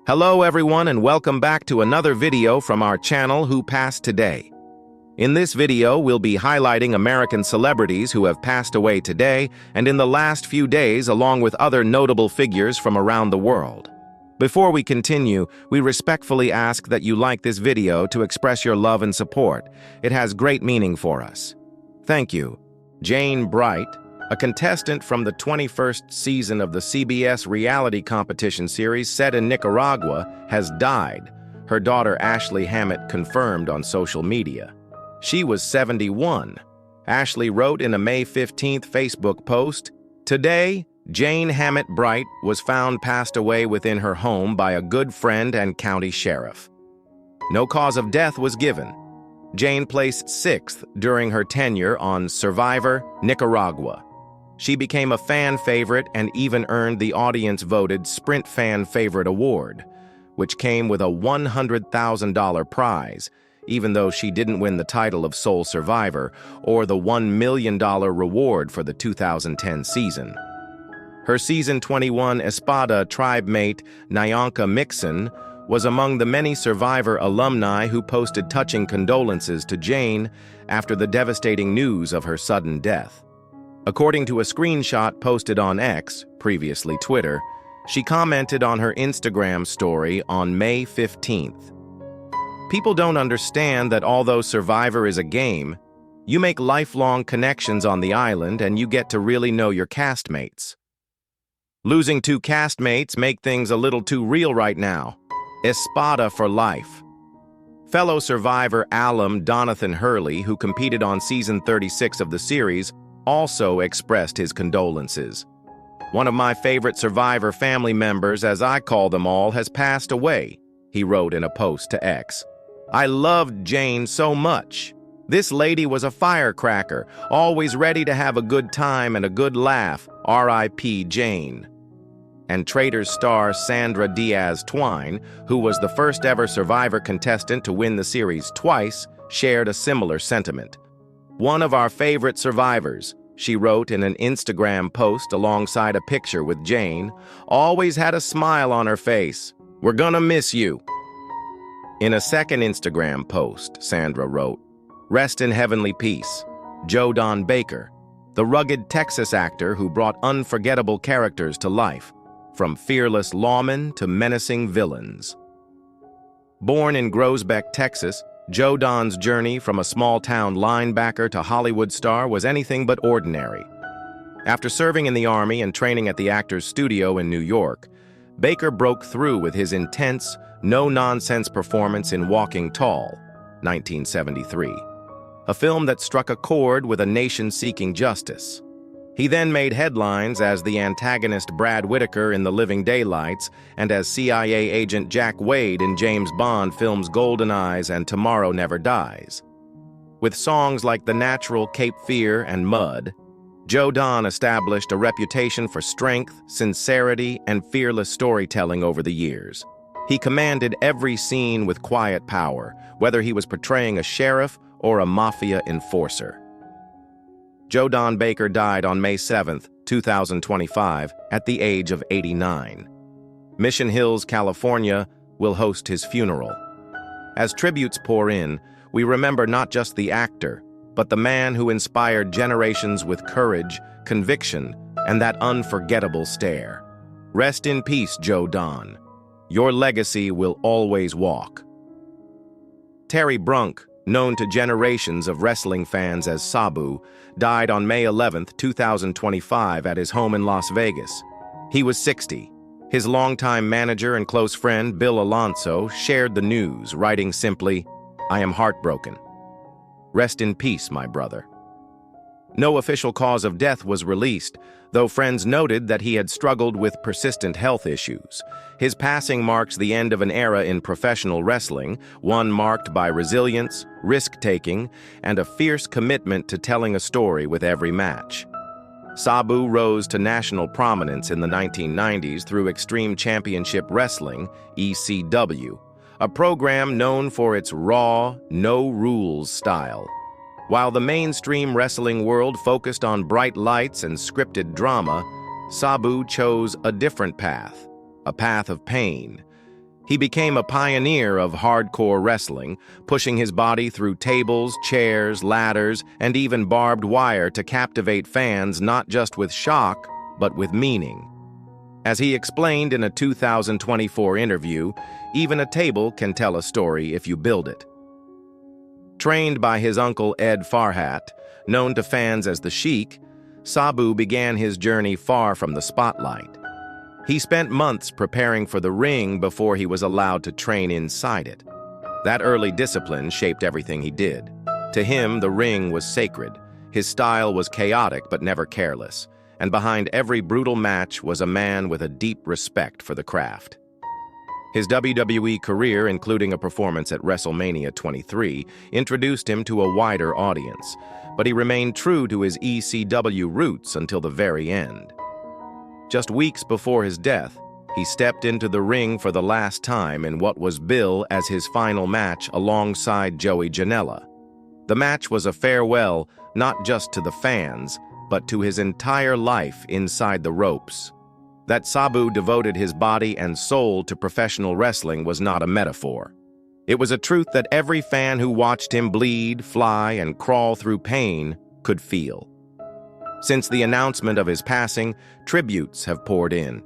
Hello everyone and welcome back to another video from our channel Who Passed Today. In this video, we'll be highlighting American celebrities who have passed away today and in the last few days, along with other notable figures from around the world. Before we continue, we respectfully ask that you like this video to express your love and support. It has great meaning for us. Thank you. Jane Bright, a contestant from the 21st season of the CBS reality competition series set in Nicaragua, has died, her daughter Ashley Hammett confirmed on social media. She was 71. Ashley wrote in a May 15th Facebook post, "Today, Jane Hammett Bright was found passed away within her home by a good friend and county sheriff. No cause of death was given. Jane placed 6th during her tenure on Survivor Nicaragua. She became a fan favorite and even earned the audience-voted Sprint Fan Favorite Award, which came with a $100,000 prize, even though she didn't win the title of Sole Survivor or the $1 million reward for the 2010 season. Her Season 21 Espada tribe mate, Nyanka Mixon, was among the many Survivor alumni who posted touching condolences to Jane after the devastating news of her sudden death. According to a screenshot posted on X, previously Twitter, she commented on her Instagram story on May 15th. "People don't understand that although Survivor is a game, you make lifelong connections on the island and you get to really know your castmates. Losing 2 castmates make things a little too real right now. Espada for life." Fellow Survivor alum Donathan Hurley, who competed on Season 36 of the series, also expressed his condolences. "One of my favorite Survivor family members, as I call them all, has passed away," he wrote in a post to X. "I loved Jane so much. This lady was a firecracker, always ready to have a good time and a good laugh. R.I.P. Jane." And Traitors star Sandra Diaz Twine, who was the first ever Survivor contestant to win the series twice, shared a similar sentiment. "One of our favorite survivors," she wrote in an Instagram post alongside a picture with Jane, "always had a smile on her face. We're gonna miss you." In a second Instagram post, Sandra wrote, "Rest in heavenly peace, Joe Don Baker, the rugged Texas actor who brought unforgettable characters to life, from fearless lawmen to menacing villains." Born in Groesbeck, Texas, Joe Don's journey from a small-town linebacker to Hollywood star was anything but ordinary. After serving in the Army and training at the Actors Studio in New York, Baker broke through with his intense, no-nonsense performance in Walking Tall, 1973, a film that struck a chord with a nation seeking justice. He then made headlines as the antagonist Brad Whitaker in The Living Daylights and as CIA agent Jack Wade in James Bond films Golden Eyes and Tomorrow Never Dies. With songs like The Natural, Cape Fear, and Mud, Joe Don established a reputation for strength, sincerity, and fearless storytelling over the years. He commanded every scene with quiet power, whether he was portraying a sheriff or a mafia enforcer. Joe Don Baker died on May 7, 2025, at the age of 89. Mission Hills, California, will host his funeral. As tributes pour in, we remember not just the actor, but the man who inspired generations with courage, conviction, and that unforgettable stare. Rest in peace, Joe Don. Your legacy will always walk. Terry Brunk, known to generations of wrestling fans as Sabu, died on May 11, 2025 at his home in Las Vegas. He was 60. His longtime manager and close friend, Bill Alonso, shared the news, writing simply, "I am heartbroken. Rest in peace, my brother." No official cause of death was released, though friends noted that he had struggled with persistent health issues. His passing marks the end of an era in professional wrestling, one marked by resilience, risk-taking, and a fierce commitment to telling a story with every match. Sabu rose to national prominence in the 1990s through Extreme Championship Wrestling, ECW, a program known for its raw, no-rules style. While the mainstream wrestling world focused on bright lights and scripted drama, Sabu chose a different path, a path of pain. He became a pioneer of hardcore wrestling, pushing his body through tables, chairs, ladders, and even barbed wire to captivate fans not just with shock, but with meaning. As he explained in a 2024 interview, even a table can tell a story if you build it. Trained by his uncle Ed Farhat, known to fans as the Sheik, Sabu began his journey far from the spotlight. He spent months preparing for the ring before he was allowed to train inside it. That early discipline shaped everything he did. To him, the ring was sacred. His style was chaotic but never careless, and behind every brutal match was a man with a deep respect for the craft. His WWE career, including a performance at WrestleMania 23, introduced him to a wider audience, but he remained true to his ECW roots until the very end. Just weeks before his death, he stepped into the ring for the last time in what was billed as his final match alongside Joey Janela. The match was a farewell not just to the fans, but to his entire life inside the ropes. That Sabu devoted his body and soul to professional wrestling was not a metaphor. It was a truth that every fan who watched him bleed, fly, and crawl through pain could feel. Since the announcement of his passing, tributes have poured in.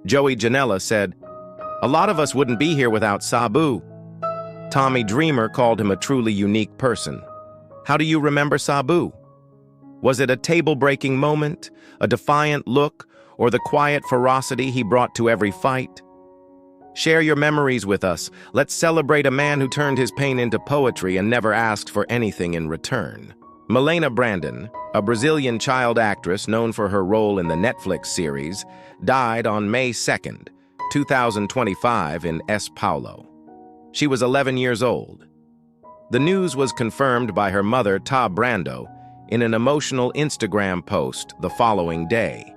Joey Janela said, "A lot of us wouldn't be here without Sabu." Tommy Dreamer called him a truly unique person. How do you remember Sabu? Was it a table-breaking moment, a defiant look, or the quiet ferocity he brought to every fight? Share your memories with us. Let's celebrate a man who turned his pain into poetry and never asked for anything in return. Milena Brandon, a Brazilian child actress known for her role in the Netflix series, died on May 2nd, 2025 in São Paulo. She was 11 years old. The news was confirmed by her mother, Ta Brando, in an emotional Instagram post the following day.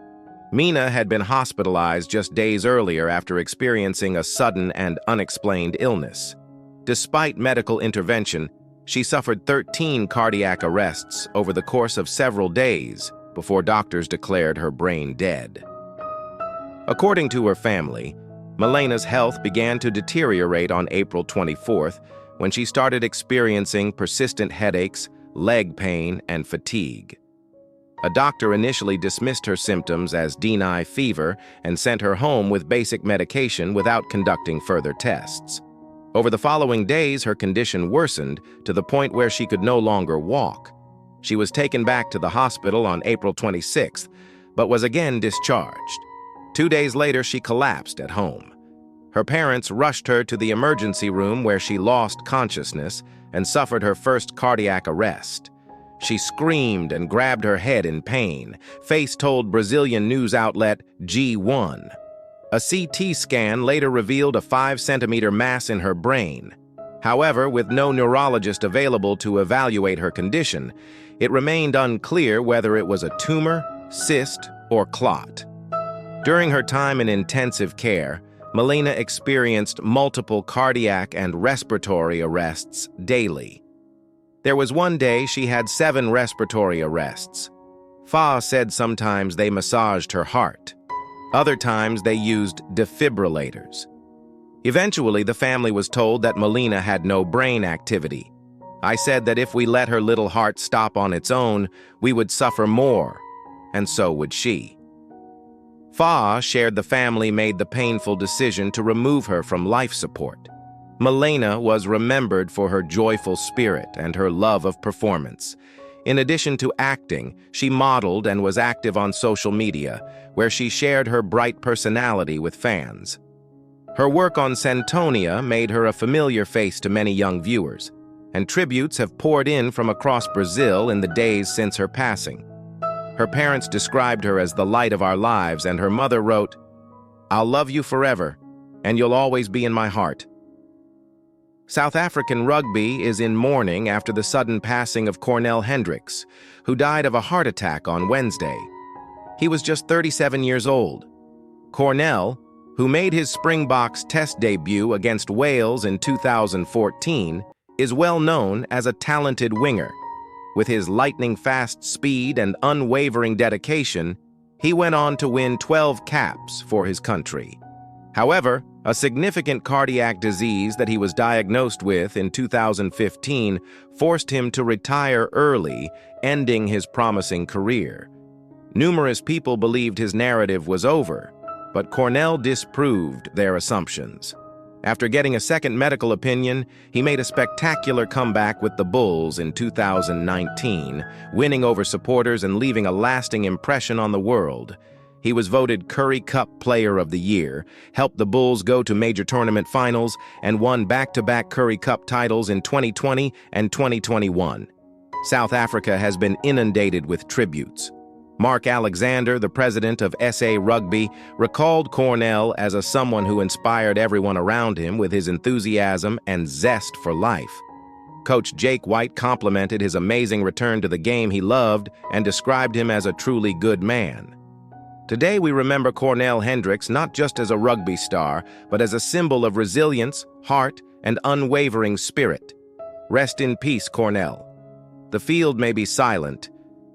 Mina had been hospitalized just days earlier after experiencing a sudden and unexplained illness. Despite medical intervention, she suffered 13 cardiac arrests over the course of several days before doctors declared her brain dead. According to her family, Milena's health began to deteriorate on April 24th when she started experiencing persistent headaches, leg pain, and fatigue. A doctor initially dismissed her symptoms as dengue fever and sent her home with basic medication without conducting further tests. Over the following days, her condition worsened to the point where she could no longer walk. She was taken back to the hospital on April 26th, but was again discharged. 2 days later, she collapsed at home. Her parents rushed her to the emergency room where she lost consciousness and suffered her first cardiac arrest. She screamed and grabbed her head in pain, Face told Brazilian news outlet G1. A CT scan later revealed a 5-centimeter mass in her brain. However, with no neurologist available to evaluate her condition, it remained unclear whether it was a tumor, cyst, or clot. During her time in intensive care, Milena experienced multiple cardiac and respiratory arrests daily. There was one day she had 7 respiratory arrests. Fa said sometimes they massaged her heart. Other times they used defibrillators. Eventually, the family was told that Milena had no brain activity. I said that if we let her little heart stop on its own, we would suffer more, and so would she. Fa shared the family made the painful decision to remove her from life support. Milena was remembered for her joyful spirit and her love of performance. In addition to acting, she modeled and was active on social media, where she shared her bright personality with fans. Her work on Santonia made her a familiar face to many young viewers, and tributes have poured in from across Brazil in the days since her passing. Her parents described her as the light of our lives, and her mother wrote, "I'll love you forever, and you'll always be in my heart." South African rugby is in mourning after the sudden passing of Cornell Hendricks, who died of a heart attack on Wednesday. He was just 37 years old. Cornell, who made his Springboks Test debut against Wales in 2014, is well known as a talented winger. With his lightning-fast speed and unwavering dedication, he went on to win 12 caps for his country. However, A significant cardiac disease that he was diagnosed with in 2015 forced him to retire early, ending his promising career. Numerous people believed his narrative was over, but Cornell disproved their assumptions. After getting a second medical opinion, he made a spectacular comeback with the Bulls in 2019, winning over supporters and leaving a lasting impression on the world. He was voted Curry Cup Player of the Year, helped the Bulls go to major tournament finals, and won back-to-back Curry Cup titles in 2020 and 2021. South Africa has been inundated with tributes. Mark Alexander, the president of SA Rugby, recalled Cornell as someone who inspired everyone around him with his enthusiasm and zest for life. Coach Jake White complimented his amazing return to the game he loved and described him as a truly good man. Today we remember Cornell Hendricks not just as a rugby star, but as a symbol of resilience, heart, and unwavering spirit. Rest in peace, Cornell. The field may be silent,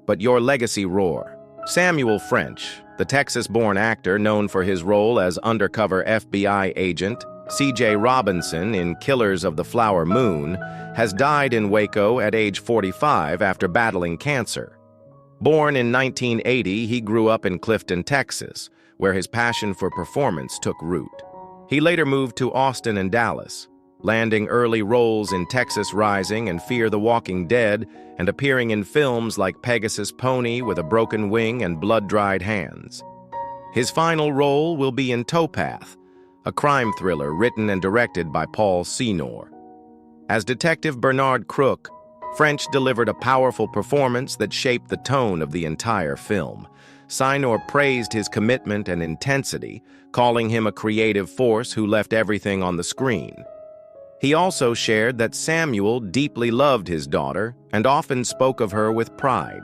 but your legacy roar. Samuel French, the Texas-born actor known for his role as undercover FBI agent C.J. Robinson in Killers of the Flower Moon, has died in Waco at age 45 after battling cancer. Born in 1980, he grew up in Clifton, Texas, where his passion for performance took root. He later moved to Austin and Dallas, landing early roles in Texas Rising and Fear the Walking Dead, and appearing in films like Pegasus Pony with a Broken Wing and Blood-Dried Hands. His final role will be in Towpath, a crime thriller written and directed by Paul Senior. As Detective Bernard Crook, French delivered a powerful performance that shaped the tone of the entire film. Senior praised his commitment and intensity, calling him a creative force who left everything on the screen. He also shared that Samuel deeply loved his daughter and often spoke of her with pride.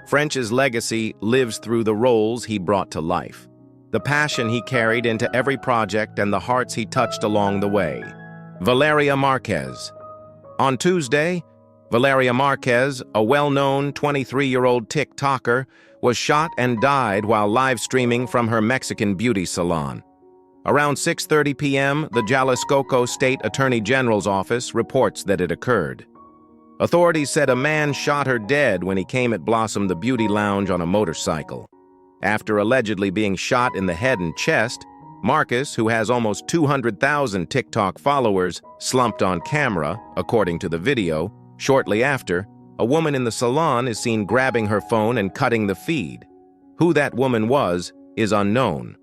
French's legacy lives through the roles he brought to life, the passion he carried into every project, and the hearts he touched along the way. Valeria Marquez. On Tuesday, Valeria Marquez, a well-known 23-year-old TikToker, was shot and died while live streaming from her Mexican beauty salon. Around 6:30 p.m., the Jalisco State Attorney General's office reports that it occurred. Authorities said a man shot her dead when he came at Blossom the Beauty Lounge on a motorcycle. After allegedly being shot in the head and chest, Marcus, who has almost 200,000 TikTok followers, slumped on camera, according to the video. Shortly after, a woman in the salon is seen grabbing her phone and cutting the feed. Who that woman was is unknown.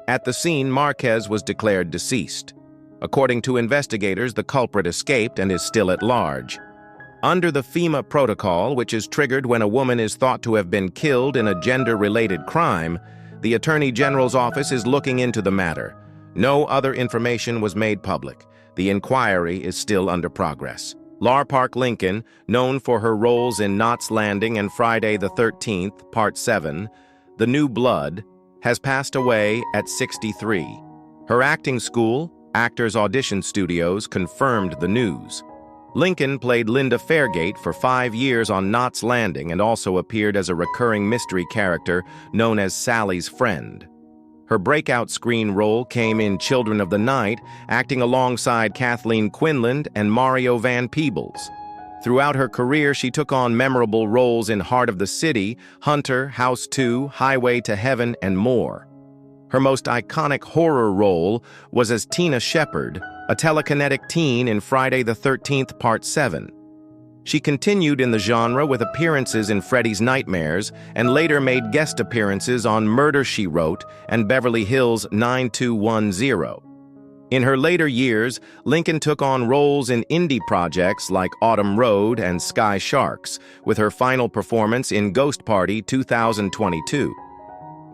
At the scene, Marquez was declared deceased. According to investigators, the culprit escaped and is still at large. Under the FEMA protocol, which is triggered when a woman is thought to have been killed in a gender-related crime, the Attorney General's office is looking into the matter. No other information was made public. The inquiry is still under progress. Lar Park Lincoln, known for her roles in Knots Landing and Friday the 13th, Part 7, The New Blood, has passed away at 63. Her acting school, Actors Audition Studios, confirmed the news. Lincoln played Linda Fairgate for 5 years on Knots Landing and also appeared as a recurring mystery character known as Sally's Friend. Her breakout screen role came in Children of the Night, acting alongside Kathleen Quinlan and Mario Van Peebles. Throughout her career, she took on memorable roles in Heart of the City, Hunter, House 2, Highway to Heaven, and more. Her most iconic horror role was as Tina Shepard, a telekinetic teen in Friday the 13th, Part 7. She continued in the genre with appearances in Freddy's Nightmares and later made guest appearances on Murder, She Wrote and Beverly Hills 90210. In her later years, Lincoln took on roles in indie projects like Autumn Road and Sky Sharks, with her final performance in Ghost Party 2022.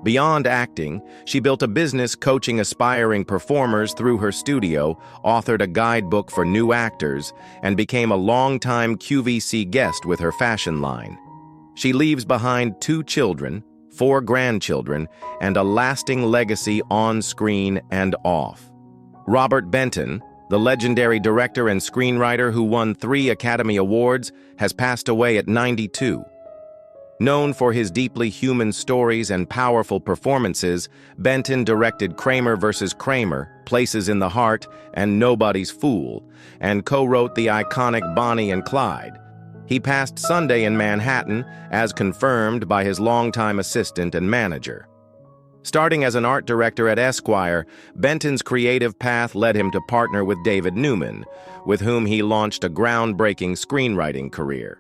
Beyond acting, she built a business coaching aspiring performers through her studio, authored a guidebook for new actors, and became a longtime QVC guest with her fashion line. She leaves behind 2 children, 4 grandchildren, and a lasting legacy on screen and off. Robert Benton, the legendary director and screenwriter who won 3 Academy Awards, has passed away at 92. Known for his deeply human stories and powerful performances, Benton directed Kramer vs. Kramer, Places in the Heart, and Nobody's Fool, and co-wrote the iconic Bonnie and Clyde. He passed Sunday in Manhattan, as confirmed by his longtime assistant and manager. Starting as an art director at Esquire, Benton's creative path led him to partner with David Newman, with whom he launched a groundbreaking screenwriting career.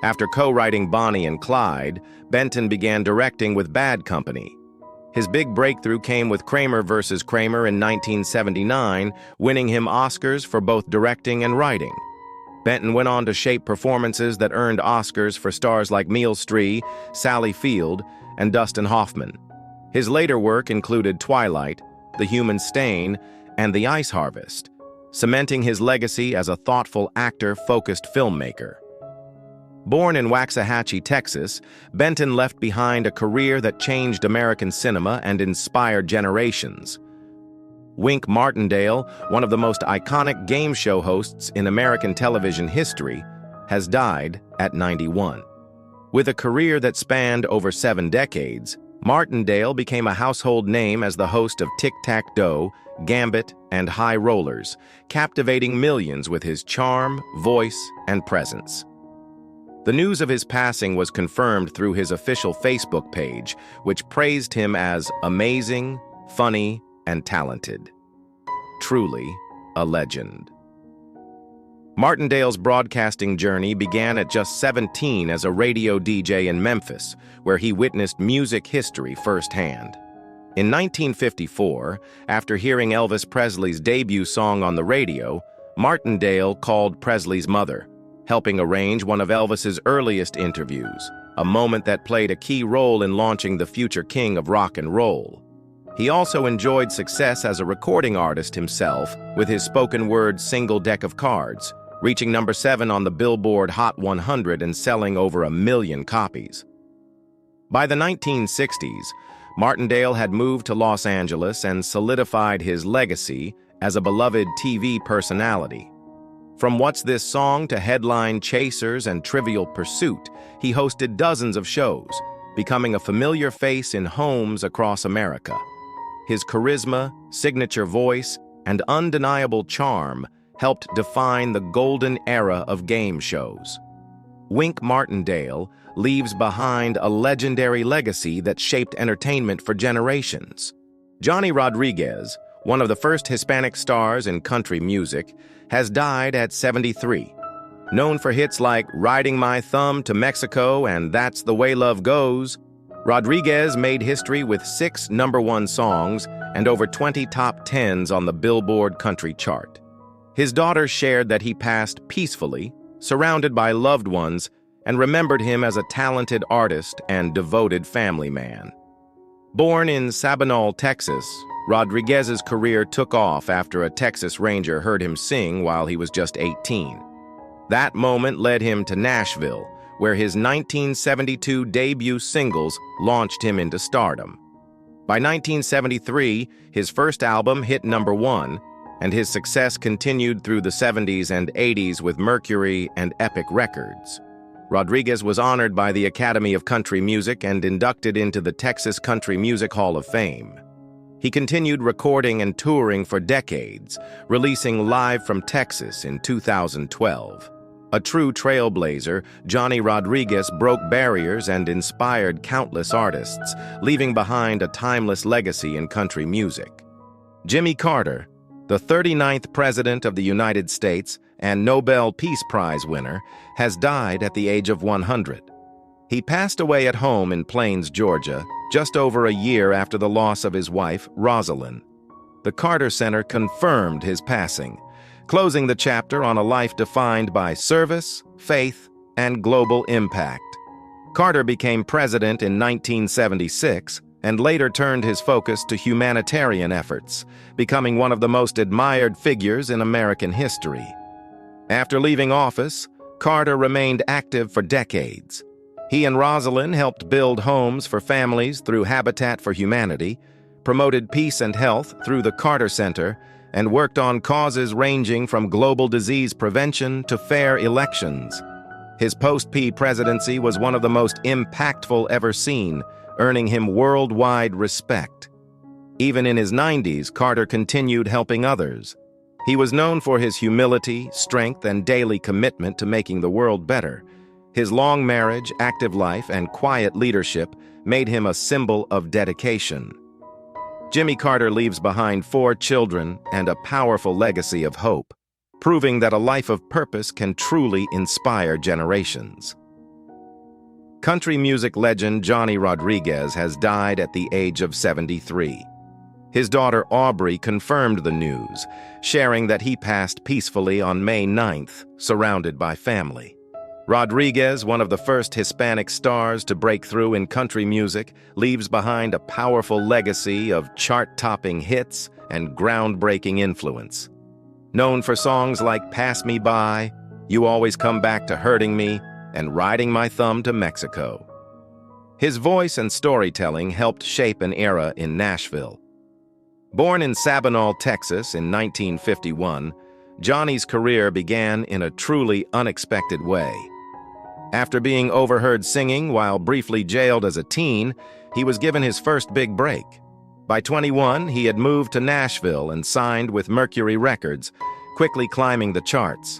After co-writing Bonnie and Clyde, Benton began directing with Bad Company. His big breakthrough came with Kramer vs. Kramer in 1979, winning him Oscars for both directing and writing. Benton went on to shape performances that earned Oscars for stars like Meryl Streep, Sally Field, and Dustin Hoffman. His later work included Twilight, The Human Stain, and The Ice Harvest, cementing his legacy as a thoughtful, actor-focused filmmaker. Born in Waxahachie, Texas, Benton left behind a career that changed American cinema and inspired generations. Wink Martindale, one of the most iconic game show hosts in American television history, has died at 91. With a career that spanned over 7 decades, Martindale became a household name as the host of Tic-Tac-Dough, Gambit, and High Rollers, captivating millions with his charm, voice, and presence. The news of his passing was confirmed through his official Facebook page, which praised him as amazing, funny, and talented. Truly a legend. Martindale's broadcasting journey began at just 17 as a radio DJ in Memphis, where he witnessed music history firsthand. In 1954, after hearing Elvis Presley's debut song on the radio, Martindale called Presley's mother, helping arrange one of Elvis's earliest interviews, a moment that played a key role in launching the future king of rock and roll. He also enjoyed success as a recording artist himself with his spoken-word single deck of cards, reaching number 7 on the Billboard Hot 100 and selling over 1 million copies. By the 1960s, Martindale had moved to Los Angeles and solidified his legacy as a beloved TV personality. From What's This Song to Headline Chasers and Trivial Pursuit, he hosted dozens of shows, becoming a familiar face in homes across America. His charisma, signature voice, and undeniable charm helped define the golden era of game shows. Wink Martindale leaves behind a legendary legacy that shaped entertainment for generations. Johnny Rodriguez, one of the first Hispanic stars in country music, has died at 73. Known for hits like Riding My Thumb to Mexico and That's the Way Love Goes, Rodriguez made history with 6 #1 songs and over 20 top 10s on the Billboard country chart. His daughter shared that he passed peacefully, surrounded by loved ones, and remembered him as a talented artist and devoted family man. Born in Sabinal, Texas, Rodriguez's career took off after a Texas Ranger heard him sing while he was just 18. That moment led him to Nashville, where his 1972 debut singles launched him into stardom. By 1973, his first album hit #1, and his success continued through the 70s and 80s with Mercury and Epic Records. Rodriguez was honored by the Academy of Country Music and inducted into the Texas Country Music Hall of Fame. He continued recording and touring for decades, releasing Live from Texas in 2012. A true trailblazer, Johnny Rodriguez broke barriers and inspired countless artists, leaving behind a timeless legacy in country music. Jimmy Carter, the 39th President of the United States and Nobel Peace Prize winner, has died at the age of 100. He passed away at home in Plains, Georgia, just over a year after the loss of his wife, Rosalind. The Carter Center confirmed his passing, closing the chapter on a life defined by service, faith, and global impact. Carter became president in 1976 and later turned his focus to humanitarian efforts, becoming one of the most admired figures in American history. After leaving office, Carter remained active for decades. He and Rosalind helped build homes for families through Habitat for Humanity, promoted peace and health through the Carter Center, and worked on causes ranging from global disease prevention to fair elections. His post-P presidency was one of the most impactful ever seen, earning him worldwide respect. Even in his 90s, Carter continued helping others. He was known for his humility, strength, and daily commitment to making the world better. His long marriage, active life, and quiet leadership made him a symbol of dedication. Jimmy Carter leaves behind 4 children and a powerful legacy of hope, proving that a life of purpose can truly inspire generations. Country music legend Johnny Rodriguez has died at the age of 73. His daughter Aubrey confirmed the news, sharing that he passed peacefully on May 9th, surrounded by family. Rodriguez, one of the first Hispanic stars to break through in country music, leaves behind a powerful legacy of chart-topping hits and groundbreaking influence. Known for songs like Pass Me By, You Always Come Back to Hurting Me, and Riding My Thumb to Mexico. His voice and storytelling helped shape an era in Nashville. Born in Sabinal, Texas in 1951, Johnny's career began in a truly unexpected way. After being overheard singing while briefly jailed as a teen, he was given his first big break. By 21, he had moved to Nashville and signed with Mercury Records, quickly climbing the charts.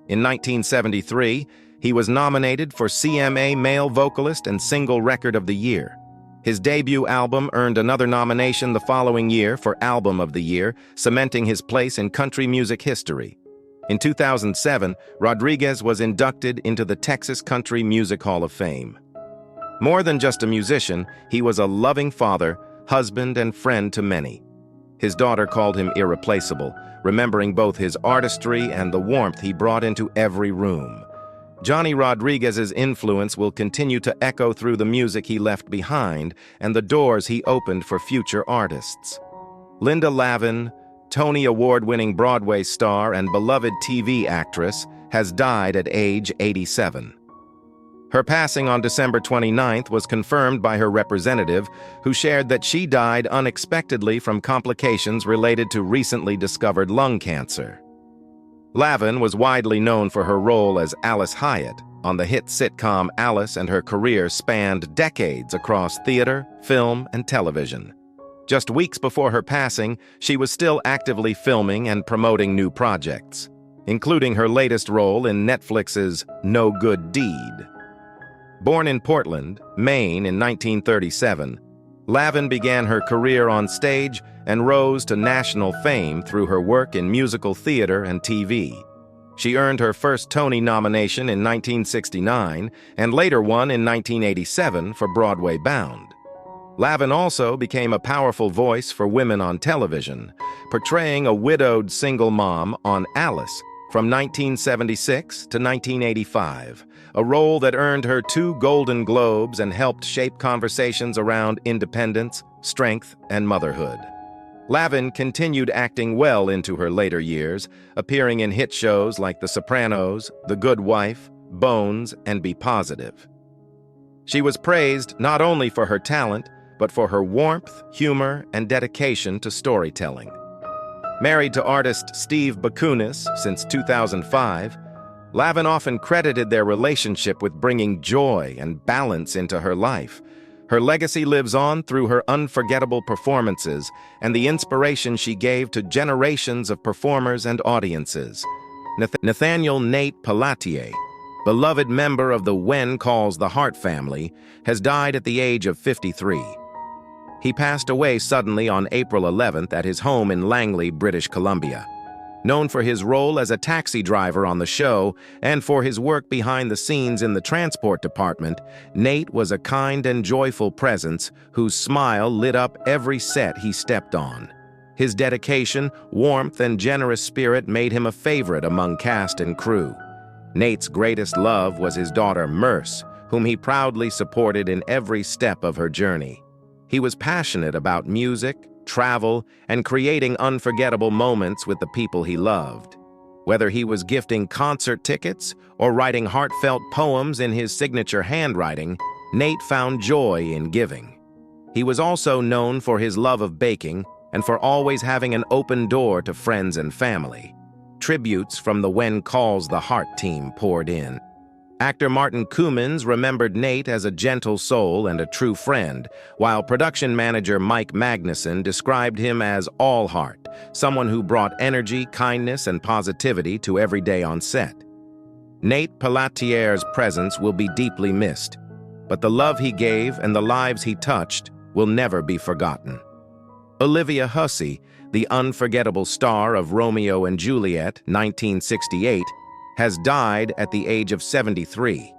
In 1973, he was nominated for CMA Male Vocalist and Single Record of the Year. His debut album earned another nomination the following year for Album of the Year, cementing his place in country music history. In 2007, Rodriguez was inducted into the Texas Country Music Hall of Fame. More than just a musician, he was a loving father, husband, and friend to many. His daughter called him irreplaceable, remembering both his artistry and the warmth he brought into every room. Johnny Rodriguez's influence will continue to echo through the music he left behind and the doors he opened for future artists. Linda Lavin, Tony Award-winning Broadway star and beloved TV actress, has died at age 87. Her passing on December 29th was confirmed by her representative, who shared that she died unexpectedly from complications related to recently discovered lung cancer. Lavin was widely known for her role as Alice Hyatt on the hit sitcom Alice, and her career spanned decades across theater, film, and television. Just weeks before her passing, she was still actively filming and promoting new projects, including her latest role in Netflix's No Good Deed. Born in Portland, Maine in 1937, Lavin began her career on stage and rose to national fame through her work in musical theater and TV. She earned her first Tony nomination in 1969 and later one in 1987 for Broadway Bound. Lavin also became a powerful voice for women on television, portraying a widowed single mom on Alice from 1976 to 1985, a role that earned her 2 Golden Globes and helped shape conversations around independence, strength, and motherhood. Lavin continued acting well into her later years, appearing in hit shows like The Sopranos, The Good Wife, Bones, and Be Positive. She was praised not only for her talent, but for her warmth, humor, and dedication to storytelling. Married to artist Steve Bakunis since 2005, Lavin often credited their relationship with bringing joy and balance into her life. Her legacy lives on through her unforgettable performances and the inspiration she gave to generations of performers and audiences. Nathaniel Nate Pelletier, beloved member of the When Calls the Heart family, has died at the age of 53. He passed away suddenly on April 11th at his home in Langley, British Columbia. Known for his role as a taxi driver on the show and for his work behind the scenes in the transport department, Nate was a kind and joyful presence whose smile lit up every set he stepped on. His dedication, warmth, and generous spirit made him a favorite among cast and crew. Nate's greatest love was his daughter Merce, whom he proudly supported in every step of her journey. He was passionate about music, travel, and creating unforgettable moments with the people he loved. Whether he was gifting concert tickets or writing heartfelt poems in his signature handwriting, Nate found joy in giving. He was also known for his love of baking and for always having an open door to friends and family. Tributes from the When Calls the Heart team poured in. Actor Martin Cummins remembered Nate as a gentle soul and a true friend, while production manager Mike Magnuson described him as all-heart, someone who brought energy, kindness, and positivity to every day on set. Nate Pellatier's presence will be deeply missed, but the love he gave and the lives he touched will never be forgotten. Olivia Hussey, the unforgettable star of Romeo and Juliet, 1968, has died at the age of 73.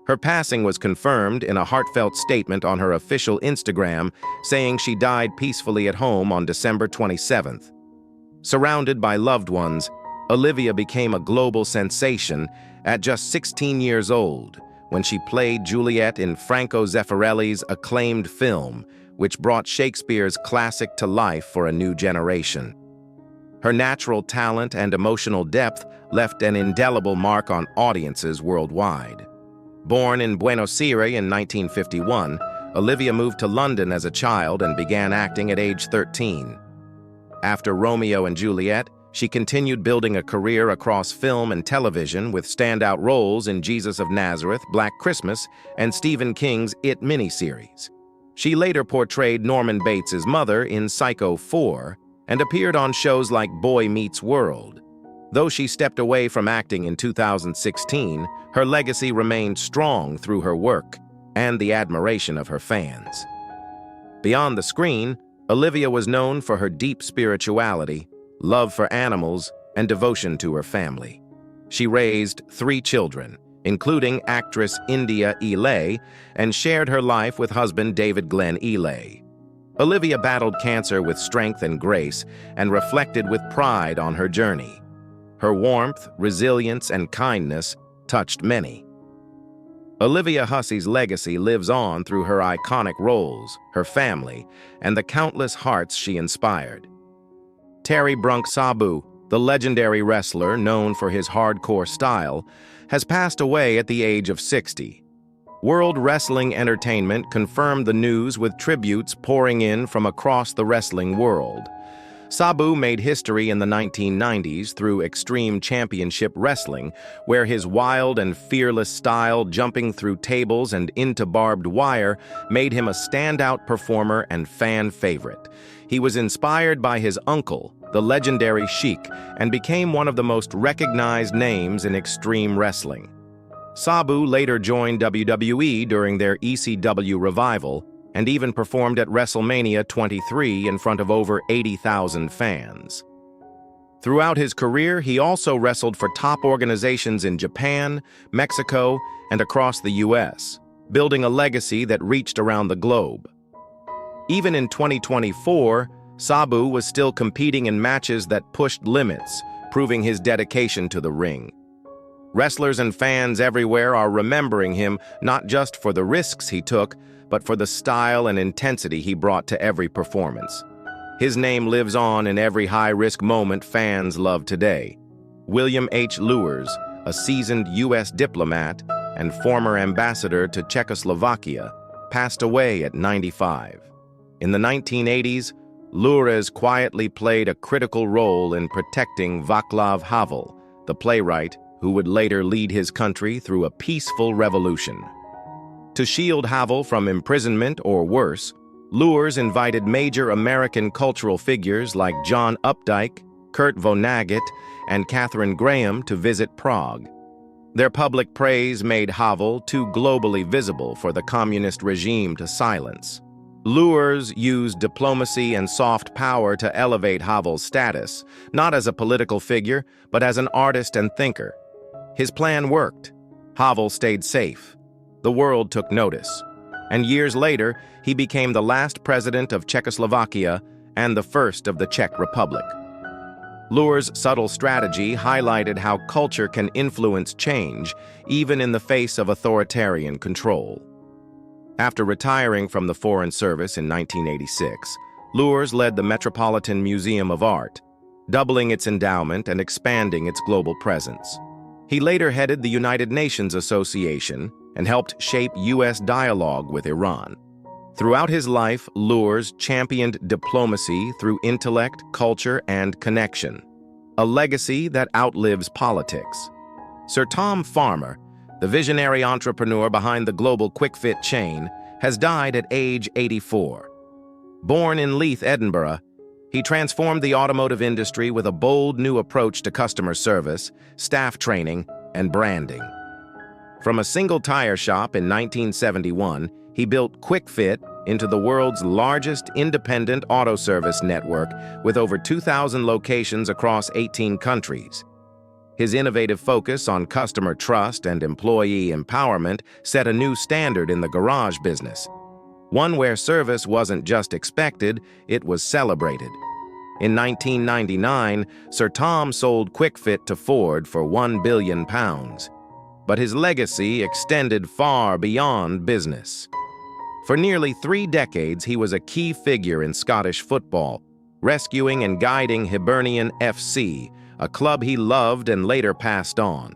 Her passing was confirmed in a heartfelt statement on her official Instagram, saying she died peacefully at home on December 27th. Surrounded by loved ones, Olivia became a global sensation at just 16 years old when she played Juliet in Franco Zeffirelli's acclaimed film, which brought Shakespeare's classic to life for a new generation. Her natural talent and emotional depth left an indelible mark on audiences worldwide. Born in Buenos Aires in 1951, Olivia moved to London as a child and began acting at age 13. After Romeo and Juliet, she continued building a career across film and television with standout roles in Jesus of Nazareth, Black Christmas, and Stephen King's It miniseries. She later portrayed Norman Bates' mother in Psycho 4 and appeared on shows like Boy Meets World. Though she stepped away from acting in 2016, her legacy remained strong through her work and the admiration of her fans. Beyond the screen, Olivia was known for her deep spirituality, love for animals, and devotion to her family. She raised 3 children, including actress India Ely, and shared her life with husband David Glenn Ely. Olivia battled cancer with strength and grace and reflected with pride on her journey. Her warmth, resilience, and kindness touched many. Olivia Hussey's legacy lives on through her iconic roles, her family, and the countless hearts she inspired. Terry Brunk Sabu, the legendary wrestler known for his hardcore style, has passed away at the age of 60. World Wrestling Entertainment confirmed the news with tributes pouring in from across the wrestling world. Sabu made history in the 1990s through Extreme Championship Wrestling, where his wild and fearless style jumping through tables and into barbed wire made him a standout performer and fan favorite. He was inspired by his uncle, the legendary Sheik, and became one of the most recognized names in extreme wrestling. Sabu later joined WWE during their ECW revival and even performed at WrestleMania 23 in front of over 80,000 fans. Throughout his career, he also wrestled for top organizations in Japan, Mexico, and across the US, building a legacy that reached around the globe. Even in 2024, Sabu was still competing in matches that pushed limits, proving his dedication to the ring. Wrestlers and fans everywhere are remembering him not just for the risks he took, but for the style and intensity he brought to every performance. His name lives on in every high-risk moment fans love today. William H. Luers, a seasoned U.S. diplomat and former ambassador to Czechoslovakia, passed away at 95. In the 1980s, Luers quietly played a critical role in protecting Václav Havel, the playwright who would later lead his country through a peaceful revolution. To shield Havel from imprisonment or worse, Luers invited major American cultural figures like John Updike, Kurt Vonnegut, and Katharine Graham to visit Prague. Their public praise made Havel too globally visible for the communist regime to silence. Luers used diplomacy and soft power to elevate Havel's status, not as a political figure, but as an artist and thinker. His plan worked. Havel stayed safe. The world took notice. And years later, he became the last president of Czechoslovakia and the first of the Czech Republic. Luers' subtle strategy highlighted how culture can influence change, even in the face of authoritarian control. After retiring from the Foreign Service in 1986, Luers led the Metropolitan Museum of Art, doubling its endowment and expanding its global presence. He later headed the United Nations Association and helped shape U.S. dialogue with Iran. Throughout his life, Luers championed diplomacy through intellect, culture, and connection, a legacy that outlives politics. Sir Tom Farmer, the visionary entrepreneur behind the global quick-fit chain, has died at age 84. Born in Leith, Edinburgh, he transformed the automotive industry with a bold new approach to customer service, staff training, and branding. From a single tire shop in 1971, he built QuickFit into the world's largest independent auto service network with over 2,000 locations across 18 countries. His innovative focus on customer trust and employee empowerment set a new standard in the garage business, one where service wasn't just expected, it was celebrated. In 1999, Sir Tom sold QuickFit to Ford for £1 billion. But his legacy extended far beyond business. For nearly 3 decades, he was a key figure in Scottish football, rescuing and guiding Hibernian FC, a club he loved and later passed on.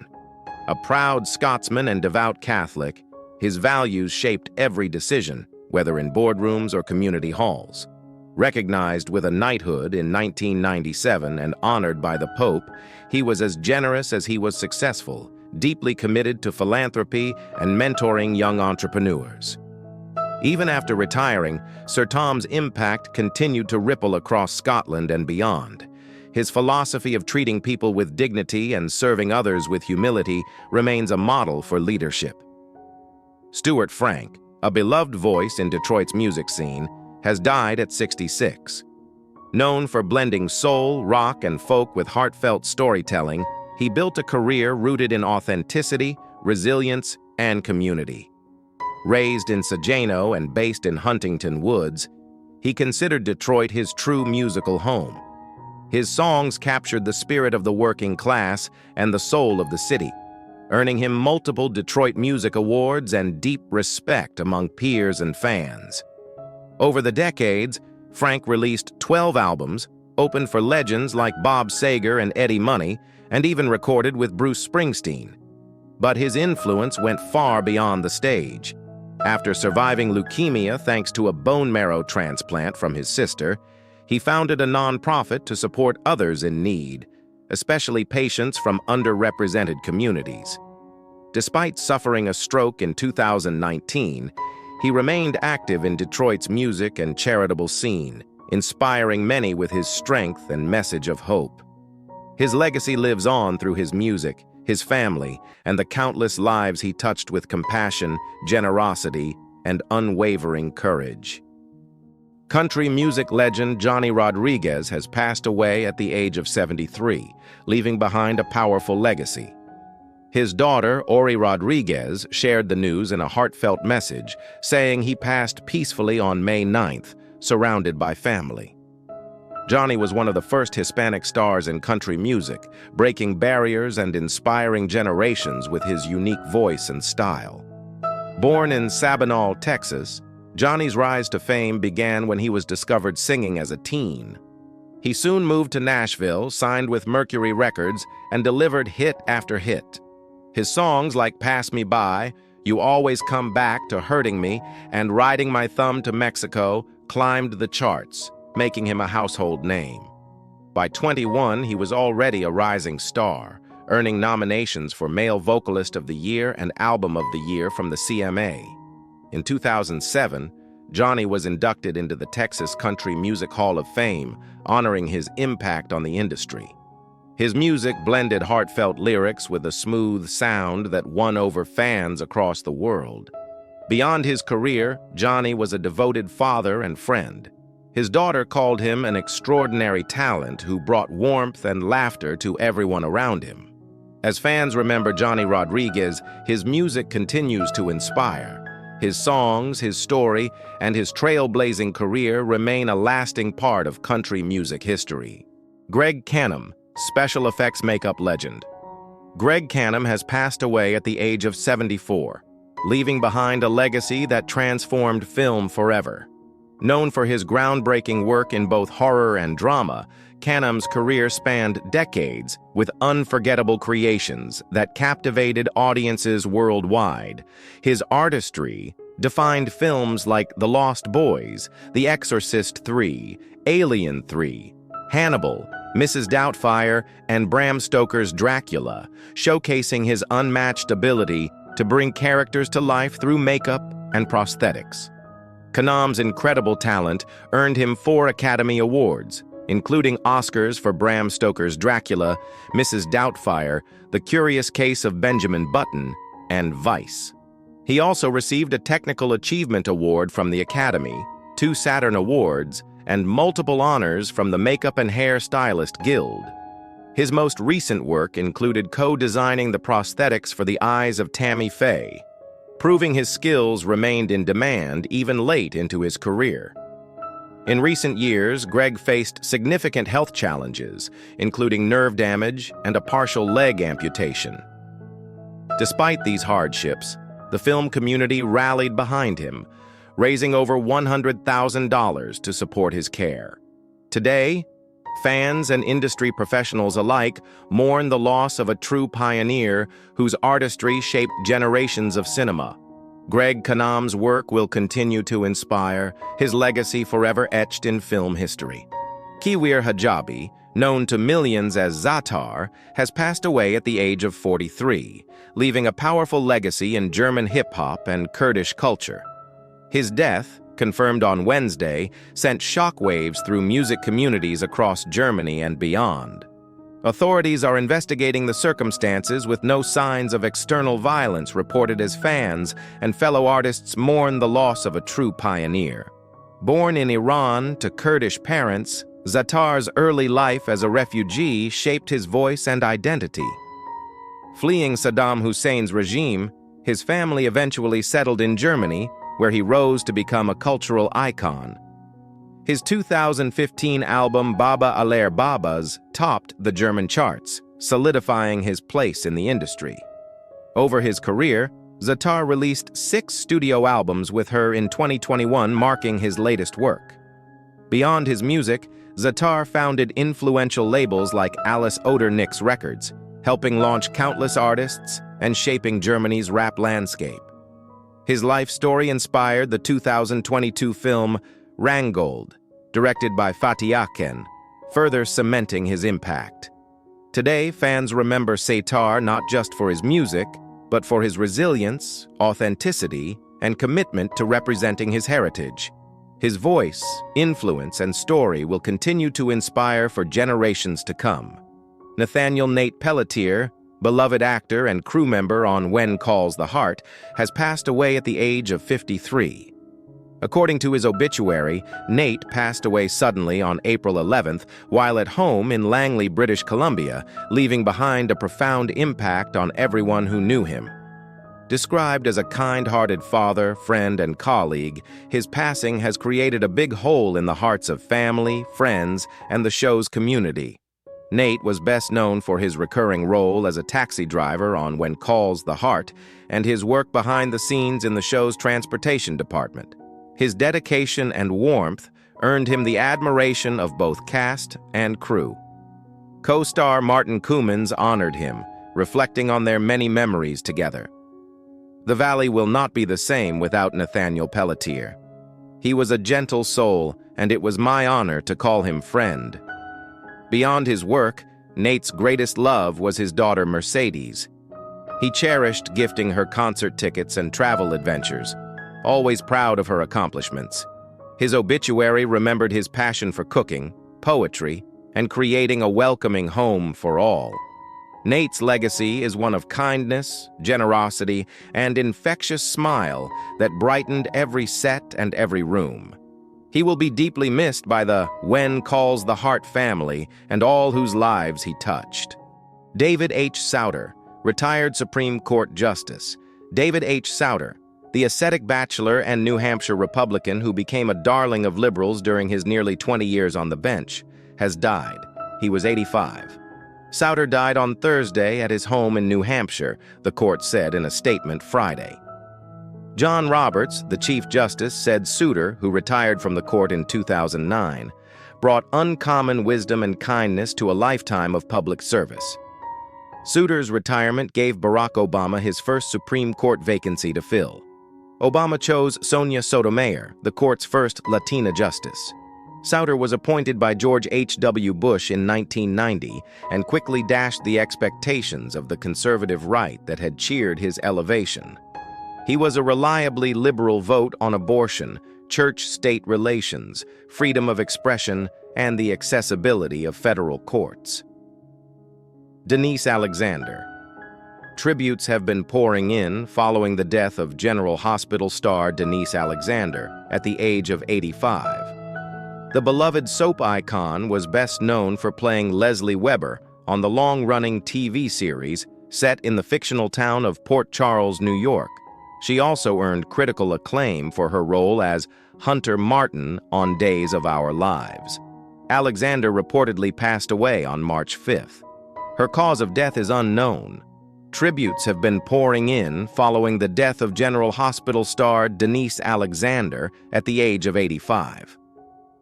A proud Scotsman and devout Catholic, his values shaped every decision, whether in boardrooms or community halls. Recognized with a knighthood in 1997 and honored by the Pope, he was as generous as he was successful, deeply committed to philanthropy and mentoring young entrepreneurs. Even after retiring, Sir Tom's impact continued to ripple across Scotland and beyond. His philosophy of treating people with dignity and serving others with humility remains a model for leadership. Stuart Frank, a beloved voice in Detroit's music scene, has died at 66. Known for blending soul, rock, and folk with heartfelt storytelling, he built a career rooted in authenticity, resilience, and community. Raised in Sageno and based in Huntington Woods, he considered Detroit his true musical home. His songs captured the spirit of the working class and the soul of the city, earning him multiple Detroit Music Awards and deep respect among peers and fans. Over the decades, Frank released 12 albums, opened for legends like Bob Seger and Eddie Money, and even recorded with Bruce Springsteen. But his influence went far beyond the stage. After surviving leukemia thanks to a bone marrow transplant from his sister, he founded a nonprofit to support others in need, especially patients from underrepresented communities. Despite suffering a stroke in 2019, he remained active in Detroit's music and charitable scene, inspiring many with his strength and message of hope. His legacy lives on through his music, his family, and the countless lives he touched with compassion, generosity, and unwavering courage. Country music legend Johnny Rodriguez has passed away at the age of 73, leaving behind a powerful legacy. His daughter, Ori Rodriguez, shared the news in a heartfelt message, saying he passed peacefully on May 9th, surrounded by family. Johnny was one of the first Hispanic stars in country music, breaking barriers and inspiring generations with his unique voice and style. Born in Sabinal, Texas, Johnny's rise to fame began when he was discovered singing as a teen. He soon moved to Nashville, signed with Mercury Records, and delivered hit after hit. His songs like Pass Me By, You Always Come Back to Hurting Me, and Riding My Thumb to Mexico climbed the charts, making him a household name. By 21, he was already a rising star, earning nominations for Male Vocalist of the Year and Album of the Year from the CMA. In 2007, Johnny was inducted into the Texas Country Music Hall of Fame, honoring his impact on the industry. His music blended heartfelt lyrics with a smooth sound that won over fans across the world. Beyond his career, Johnny was a devoted father and friend. His daughter called him an extraordinary talent who brought warmth and laughter to everyone around him. As fans remember Johnny Rodriguez, his music continues to inspire. His songs, his story, and his trailblazing career remain a lasting part of country music history. Greg Canham, special effects makeup legend. Greg Canham has passed away at the age of 74, leaving behind a legacy that transformed film forever. Known for his groundbreaking work in both horror and drama, Canham's career spanned decades with unforgettable creations that captivated audiences worldwide. His artistry defined films like The Lost Boys, The Exorcist III, Alien 3, Hannibal, Mrs. Doubtfire, and Bram Stoker's Dracula, showcasing his unmatched ability to bring characters to life through makeup and prosthetics. Kanam's incredible talent earned him 4 Academy Awards, including Oscars for Bram Stoker's Dracula, Mrs. Doubtfire, The Curious Case of Benjamin Button, and Vice. He also received a Technical Achievement Award from the Academy, 2 Saturn Awards, and multiple honors from the Makeup and Hair Stylist Guild. His most recent work included co-designing the prosthetics for the eyes of Tammy Faye, proving his skills remained in demand even late into his career. In recent years, Greg faced significant health challenges, including nerve damage and a partial leg amputation. Despite these hardships, the film community rallied behind him, raising over $100,000 to support his care. Today, fans and industry professionals alike mourn the loss of a true pioneer whose artistry shaped generations of cinema. Greg Kanam's work will continue to inspire, his legacy forever etched in film history. Kiwir Hijabi, known to millions as Zatar, has passed away at the age of 43, leaving a powerful legacy in German hip-hop and Kurdish culture. His death, confirmed on Wednesday, sent shockwaves through music communities across Germany and beyond. Authorities are investigating the circumstances with no signs of external violence reported as fans and fellow artists mourn the loss of a true pioneer. Born in Iran to Kurdish parents, Zatar's early life as a refugee shaped his voice and identity. Fleeing Saddam Hussein's regime, his family eventually settled in Germany, where he rose to become a cultural icon. His 2015 album Baba Aller Babas topped the German charts, solidifying his place in the industry. Over his career, Zatar released 6 studio albums with her in 2021, marking his latest work. Beyond his music, Zatar founded influential labels like Alice Odernick's Records, helping launch countless artists and shaping Germany's rap landscape. His life story inspired the 2022 film Rangold, directed by Fatih Akin, further cementing his impact. Today, fans remember Zatar not just for his music, but for his resilience, authenticity, and commitment to representing his heritage. His voice, influence, and story will continue to inspire for generations to come. Nathaniel Nate Pelletier, beloved actor and crew member on When Calls the Heart, has passed away at the age of 53. According to his obituary, Nate passed away suddenly on April 11th while at home in Langley, British Columbia, leaving behind a profound impact on everyone who knew him. Described as a kind-hearted father, friend, and colleague, his passing has created a big hole in the hearts of family, friends, and the show's community. Nate was best known for his recurring role as a taxi driver on When Calls the Heart and his work behind the scenes in the show's transportation department. His dedication and warmth earned him the admiration of both cast and crew. Co-star Martin Koemans honored him, reflecting on their many memories together. The Valley will not be the same without Nathaniel Pelletier. He was a gentle soul, and it was my honor to call him friend. Beyond his work, Nate's greatest love was his daughter Mercedes. He cherished gifting her concert tickets and travel adventures, always proud of her accomplishments. His obituary remembered his passion for cooking, poetry, and creating a welcoming home for all. Nate's legacy is one of kindness, generosity, and infectious smile that brightened every set and every room. He will be deeply missed by the When Calls the Heart family and all whose lives he touched. David H. Souter, retired Supreme Court Justice. David H. Souter, the ascetic bachelor and New Hampshire Republican who became a darling of liberals during his nearly 20 years on the bench, has died. He was 85. Souter died on Thursday at his home in New Hampshire, the court said in a statement Friday. John Roberts, the Chief Justice, said Souter, who retired from the court in 2009, brought uncommon wisdom and kindness to a lifetime of public service. Souter's retirement gave Barack Obama his first Supreme Court vacancy to fill. Obama chose Sonia Sotomayor, the court's first Latina justice. Souter was appointed by George H.W. Bush in 1990 and quickly dashed the expectations of the conservative right that had cheered his elevation. He was a reliably liberal vote on abortion, church-state relations, freedom of expression, and the accessibility of federal courts. Denise Alexander. Tributes have been pouring in following the death of General Hospital star Denise Alexander at the age of 85. The beloved soap icon was best known for playing Leslie Weber on the long-running TV series set in the fictional town of Port Charles, New York. She also earned critical acclaim for her role as Hunter Martin on Days of Our Lives. Alexander reportedly passed away on March 5th. Her cause of death is unknown. Tributes have been pouring in following the death of General Hospital star Denise Alexander at the age of 85.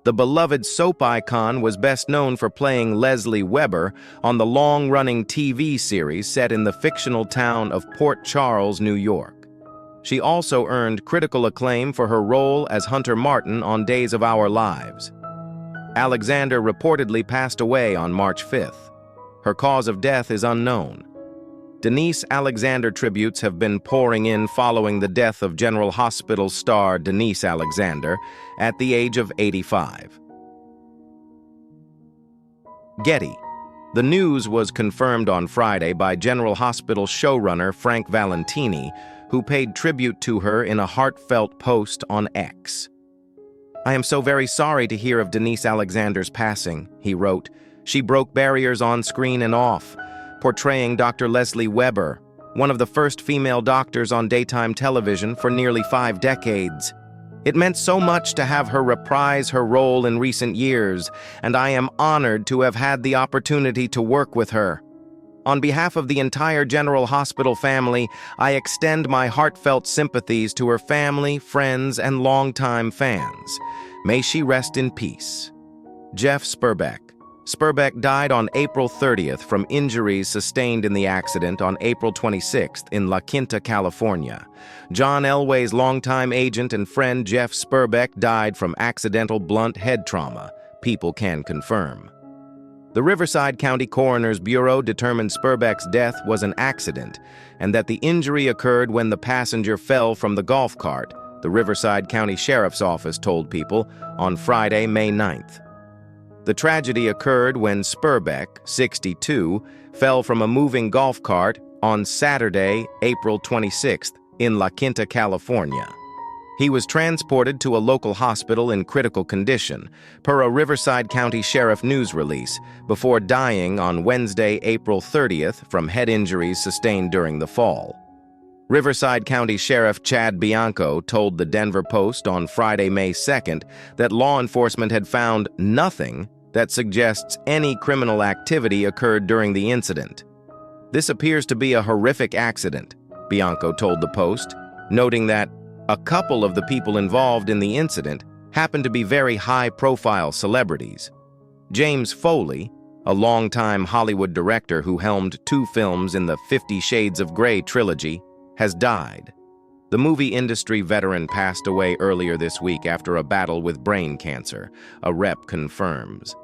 The beloved soap icon was best known for playing Leslie Weber on the long-running TV series set in the fictional town of Port Charles, New York. She also earned critical acclaim for her role as Hunter Martin on Days of Our Lives. Alexander reportedly passed away on March 5th. Her cause of death is unknown. Denise Alexander tributes have been pouring in following the death of General Hospital star Denise Alexander at the age of 85. Getty. The news was confirmed on Friday by General Hospital showrunner Frank Valentini, who paid tribute to her in a heartfelt post on X. "I am so very sorry to hear of Denise Alexander's passing," he wrote. "She broke barriers on screen and off, portraying Dr. Leslie Weber, one of the first female doctors on daytime television for nearly 5 decades. It meant so much to have her reprise her role in recent years, and I am honored to have had the opportunity to work with her. On behalf of the entire General Hospital family, I extend my heartfelt sympathies to her family, friends, and longtime fans. May she rest in peace." Jeff Sperbeck. Sperbeck died on April 30th from injuries sustained in the accident on April 26th in La Quinta, California. John Elway's longtime agent and friend Jeff Sperbeck died from accidental blunt head trauma, people can confirm. The Riverside County Coroner's Bureau determined Sperbeck's death was an accident and that the injury occurred when the passenger fell from the golf cart, the Riverside County Sheriff's Office told people on Friday, May 9th. The tragedy occurred when Sperbeck, 62, fell from a moving golf cart on Saturday, April 26th, in La Quinta, California. He was transported to a local hospital in critical condition, per a Riverside County Sheriff news release, before dying on Wednesday, April 30th, from head injuries sustained during the fall. Riverside County Sheriff Chad Bianco told the Denver Post on Friday, May 2nd, that law enforcement had found nothing that suggests any criminal activity occurred during the incident. "This appears to be a horrific accident," Bianco told the Post, noting that a couple of the people involved in the incident happened to be very high-profile celebrities. James Foley, a longtime Hollywood director who helmed 2 films in the 50 Shades of Grey trilogy, has died. The movie industry veteran passed away earlier this week after a battle with brain cancer, a rep confirms.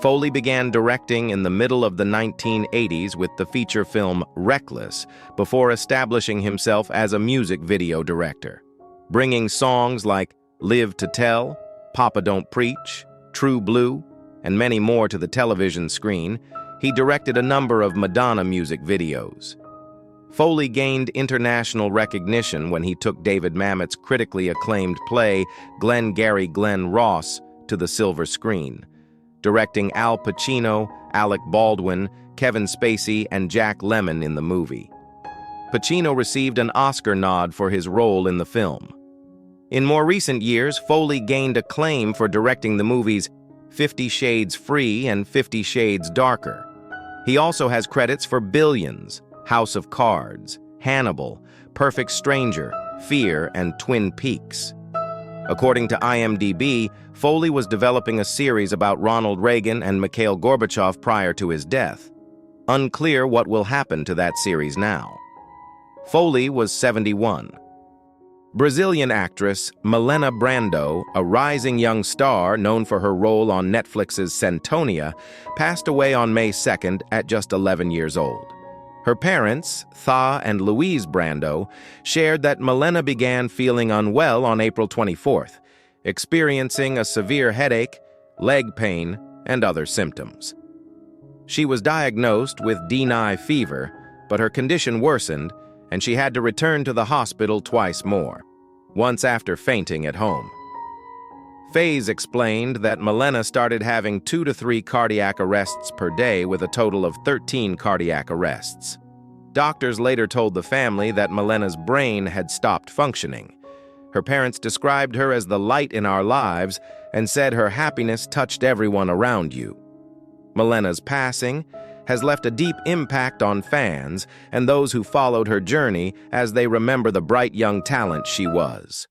Foley began directing in the middle of the 1980s with the feature film Reckless, before establishing himself as a music video director. Bringing songs like Live to Tell, Papa Don't Preach, True Blue, and many more to the television screen, he directed a number of Madonna music videos. Foley gained international recognition when he took David Mamet's critically acclaimed play Glengarry Glen Ross to the silver screen, directing Al Pacino, Alec Baldwin, Kevin Spacey, and Jack Lemmon in the movie. Pacino received an Oscar nod for his role in the film. In more recent years, Foley gained acclaim for directing the movies 50 Shades Free and 50 Shades Darker. He also has credits for Billions, House of Cards, Hannibal, Perfect Stranger, Fear, and Twin Peaks. According to IMDb, Foley was developing a series about Ronald Reagan and Mikhail Gorbachev prior to his death. Unclear what will happen to that series now. Foley was 71. Brazilian actress Milena Brando, a rising young star known for her role on Netflix's Centonia, passed away on May 2nd at just 11 years old. Her parents, Tha and Louise Brando, shared that Milena began feeling unwell on April 24th, experiencing a severe headache, leg pain, and other symptoms. She was diagnosed with D9 fever, but her condition worsened, and she had to return to the hospital twice more, once after fainting at home. Faze explained that Milena started having 2 to 3 cardiac arrests per day with a total of 13 cardiac arrests. Doctors later told the family that Milena's brain had stopped functioning. Her parents described her as the light in our lives and said her happiness touched everyone around you. Milena's passing has left a deep impact on fans and those who followed her journey as they remember the bright young talent she was.